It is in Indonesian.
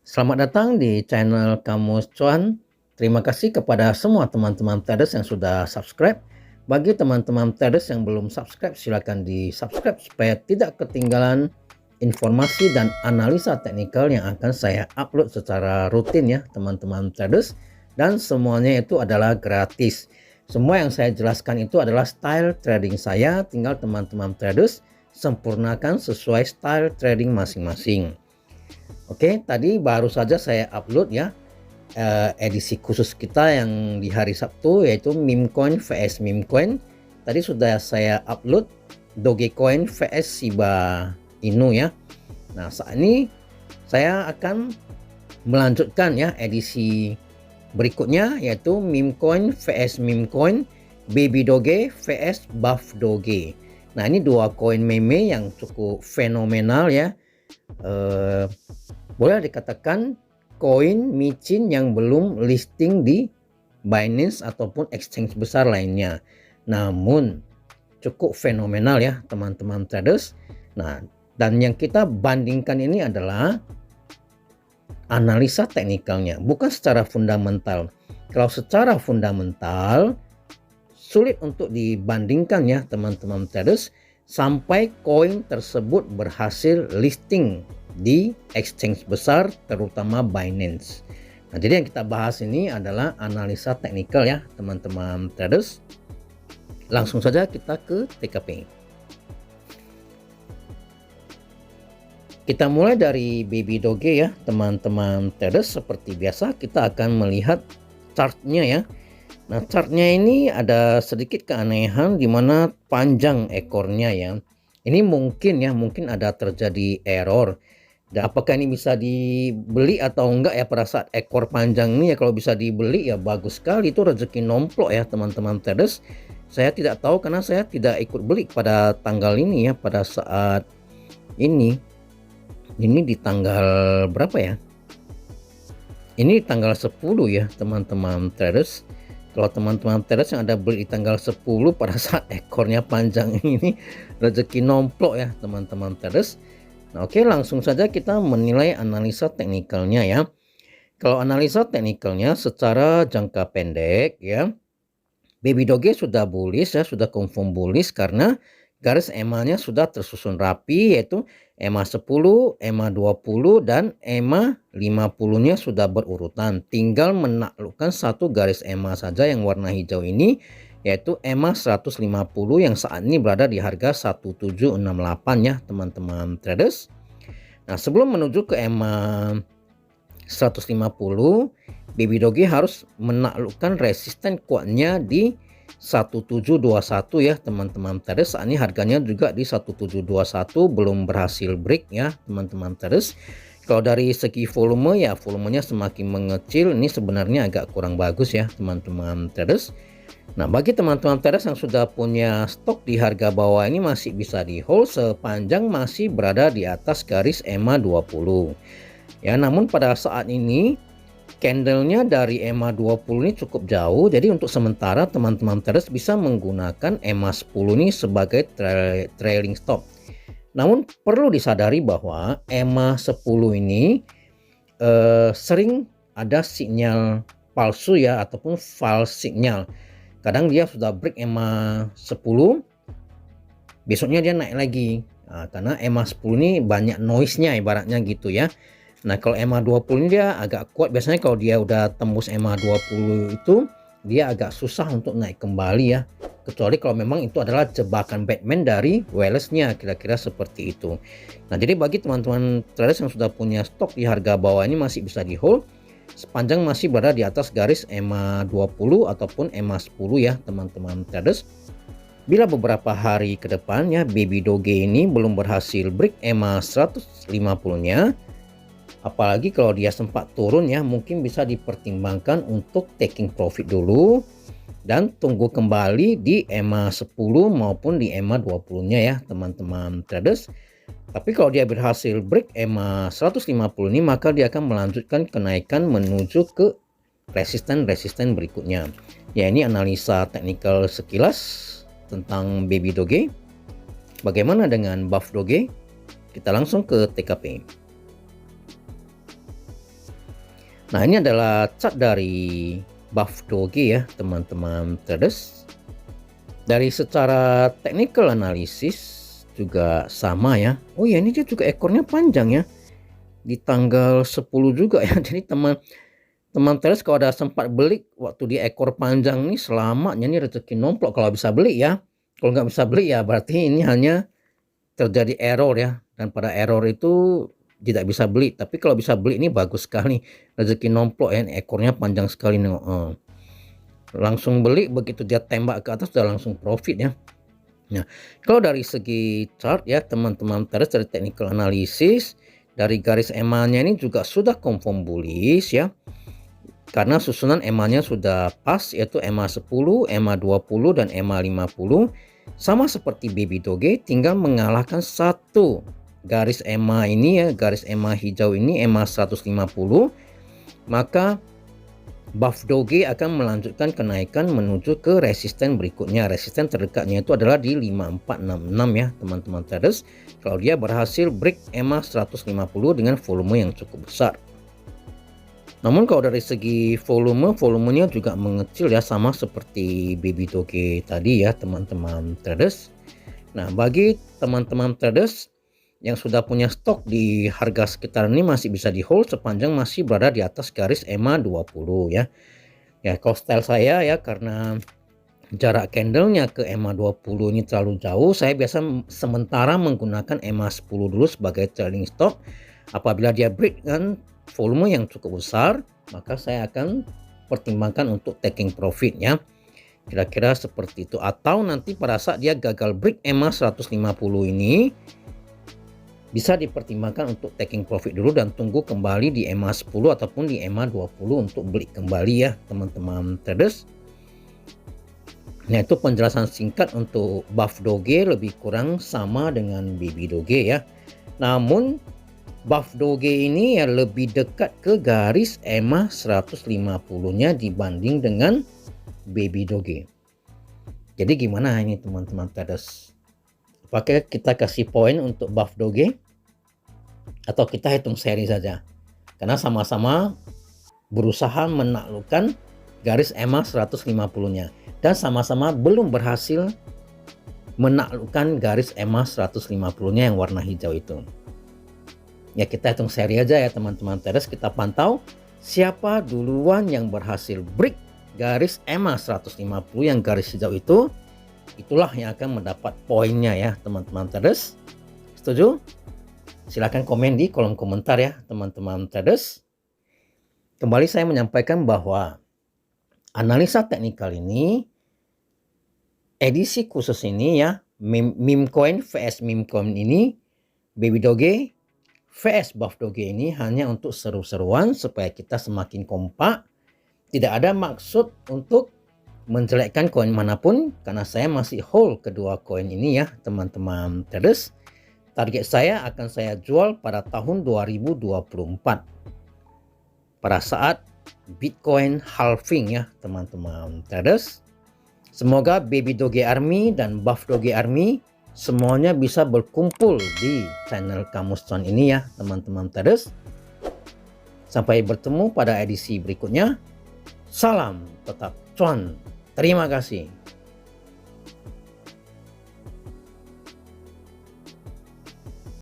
Selamat datang di channel Kamus Cuan. Terima kasih kepada semua teman-teman traders yang sudah subscribe. Bagi teman-teman traders yang belum subscribe, silakan di subscribe supaya tidak ketinggalan informasi dan analisa teknikal yang akan saya upload secara rutin ya teman-teman traders. Dan semuanya itu adalah gratis. Semua yang saya jelaskan itu adalah style trading saya, tinggal teman-teman traders sempurnakan sesuai style trading masing-masing. Oke, tadi baru saja saya upload ya edisi khusus kita yang di hari Sabtu, yaitu meme coin vs meme coin. Tadi sudah saya upload Dogecoin vs Shiba Inu ya. Nah, saat ini saya akan melanjutkan ya edisi berikutnya, yaitu meme coin vs meme coin, Baby Doge vs Buff Doge. Nah, ini dua koin meme yang cukup fenomenal ya. Boleh dikatakan koin micin yang belum listing di Binance ataupun exchange besar lainnya. Namun cukup fenomenal ya teman-teman traders. Nah, dan yang kita bandingkan ini adalah analisa teknikalnya, bukan secara fundamental. Kalau secara fundamental sulit untuk dibandingkan ya teman-teman traders sampai koin tersebut berhasil listing di exchange besar terutama Binance. Nah, jadi yang kita bahas ini adalah analisa teknikal ya teman-teman traders. Langsung saja kita ke TKP. Kita mulai dari Baby Doge ya teman-teman traders. Seperti biasa kita akan melihat chartnya ya. Nah, chartnya ini ada sedikit keanehan di mana panjang ekornya ya. Ini mungkin ada terjadi error. Dan apakah ini bisa dibeli atau enggak ya pada saat ekor panjang ini ya? Kalau bisa dibeli ya bagus sekali, itu rezeki nomplok ya teman-teman traders. Saya tidak tahu karena saya tidak ikut beli pada tanggal ini ya, pada saat ini. Ini di tanggal berapa ya? Ini tanggal 10 ya teman-teman traders. Kalau teman-teman traders yang ada beli di tanggal 10 pada saat ekornya panjang ini, rezeki nomplok ya teman-teman traders. Nah, oke, langsung saja kita menilai analisa teknikalnya ya. Kalau analisa teknikalnya secara jangka pendek ya, Baby Doge sudah bullish ya, sudah confirm bullish karena garis EMA-nya sudah tersusun rapi, yaitu EMA 10, EMA 20 dan EMA 50-nya sudah berurutan. Tinggal menaklukkan satu garis EMA saja yang warna hijau ini, yaitu EMA 150 yang saat ini berada di harga 1768 ya teman-teman traders. Nah, sebelum menuju ke EMA 150, Baby Doge harus menaklukkan resisten kuatnya di 1721 ya teman-teman traders. Saat ini harganya juga di 1721, belum berhasil break ya teman-teman traders. Kalau dari segi volume ya, volumenya semakin mengecil, ini sebenarnya agak kurang bagus ya teman-teman traders. Nah, bagi teman-teman traders yang sudah punya stok di harga bawah ini masih bisa di hold sepanjang masih berada di atas garis EMA 20 ya. Namun pada saat ini candlenya dari EMA 20 ini cukup jauh, jadi untuk sementara teman-teman traders bisa menggunakan EMA 10 ini sebagai trailing stop. Namun perlu disadari bahwa EMA 10 ini sering ada sinyal palsu ya ataupun false signal. Kadang dia sudah break EMA 10, besoknya dia naik lagi. Nah, karena EMA 10 ini banyak noise-nya ibaratnya gitu ya. Nah, kalau EMA 20 ini dia agak kuat. Biasanya kalau dia udah tembus EMA 20 itu dia agak susah untuk naik kembali ya. Kecuali kalau memang itu adalah jebakan Batman dari Wallace-nya, kira-kira seperti itu. Nah, jadi bagi teman-teman traders yang sudah punya stok di harga bawah ini masih bisa di hold sepanjang masih berada di atas garis EMA 20 ataupun EMA 10 ya teman-teman traders. Bila beberapa hari ke depan ya Baby Doge ini belum berhasil break EMA 150-nya, apalagi kalau dia sempat turun ya, mungkin bisa dipertimbangkan untuk taking profit dulu dan tunggu kembali di EMA 10 maupun di EMA 20-nya ya teman-teman traders. Tapi kalau dia berhasil break EMA 150 ini, maka dia akan melanjutkan kenaikan menuju ke resisten-resisten berikutnya. Ya, ini analisa teknikal sekilas tentang Baby Doge. Bagaimana dengan Buff Doge? Kita langsung ke TKP. Nah, ini adalah chart dari Buff Doge ya teman-teman traders. Dari secara technical analysis juga sama ya. Oh ya, ini dia juga ekornya panjang ya. Di tanggal 10 juga ya. Jadi teman traders kalau ada sempat beli waktu di ekor panjang nih, selamatnya nih rezeki nomplok kalau bisa beli ya. Kalau nggak bisa beli ya berarti ini hanya terjadi error ya. Dan pada error itu tidak bisa beli. Tapi kalau bisa beli ini bagus sekali. Rezeki nomplok ya, ekornya panjang sekali nih. Langsung beli, begitu dia tembak ke atas sudah langsung profit ya. Nah, kalau dari segi chart ya teman-teman traders, dari technical analysis, dari garis EMA-nya ini juga sudah confirm bullish ya. Karena susunan EMA-nya sudah pas, yaitu EMA 10, EMA 20 dan EMA 50. Sama seperti Baby Doge, tinggal mengalahkan satu garis EMA ini ya, garis EMA hijau ini, EMA 150. Maka Buff Doge akan melanjutkan kenaikan menuju ke resisten berikutnya. Resisten terdekatnya itu adalah di 5466 ya teman-teman traders. Kalau dia berhasil break EMA 150 dengan volume yang cukup besar. Namun kalau dari segi volumenya juga mengecil ya, sama seperti Baby Doge tadi ya teman-teman traders. Nah, bagi teman-teman traders yang sudah punya stok di harga sekitar ini masih bisa di hold sepanjang masih berada di atas garis EMA 20 ya. Ya, kalau style saya ya, karena jarak candlenya ke EMA 20 ini terlalu jauh, saya biasa sementara menggunakan EMA 10 dulu sebagai trading stop. Apabila dia break kan volume yang cukup besar, maka saya akan pertimbangkan untuk taking profit ya. Kira-kira seperti itu. Atau nanti pada saat dia gagal break EMA 150 ini, bisa dipertimbangkan untuk taking profit dulu dan tunggu kembali di EMA 10 ataupun di EMA 20 untuk beli kembali ya teman-teman traders. Nah, itu penjelasan singkat untuk Buff Doge, lebih kurang sama dengan Baby Doge ya. Namun Buff Doge ini ya lebih dekat ke garis EMA 150-nya dibanding dengan Baby Doge. Jadi gimana ini teman-teman traders? Apakah kita kasih poin untuk Buff Doge atau kita hitung seri saja? Karena sama-sama berusaha menaklukkan garis EMA 150-nya dan sama-sama belum berhasil menaklukkan garis EMA 150-nya yang warna hijau itu. Ya, kita hitung seri aja ya teman-teman traders, kita pantau siapa duluan yang berhasil break garis EMA 150 yang garis hijau itu. Itulah yang akan mendapat poinnya ya teman-teman traders. Setuju? Silahkan komen di kolom komentar ya teman-teman traders. Kembali saya menyampaikan bahwa analisa teknikal ini, edisi khusus ini ya, meme coin vs meme coin ini, Baby Doge vs Buff Doge ini hanya untuk seru-seruan supaya kita semakin kompak. Tidak ada maksud untuk menjelekkan koin manapun, karena saya masih hold kedua koin ini ya teman-teman traders. Target saya akan saya jual pada tahun 2024 pada saat Bitcoin halving ya teman-teman traders. Semoga Baby Doge Army dan Buff Doge Army semuanya bisa berkumpul di channel Kamus Cuan ini ya teman-teman traders. Sampai bertemu pada edisi berikutnya. Salam tetap cuan. Terima kasih.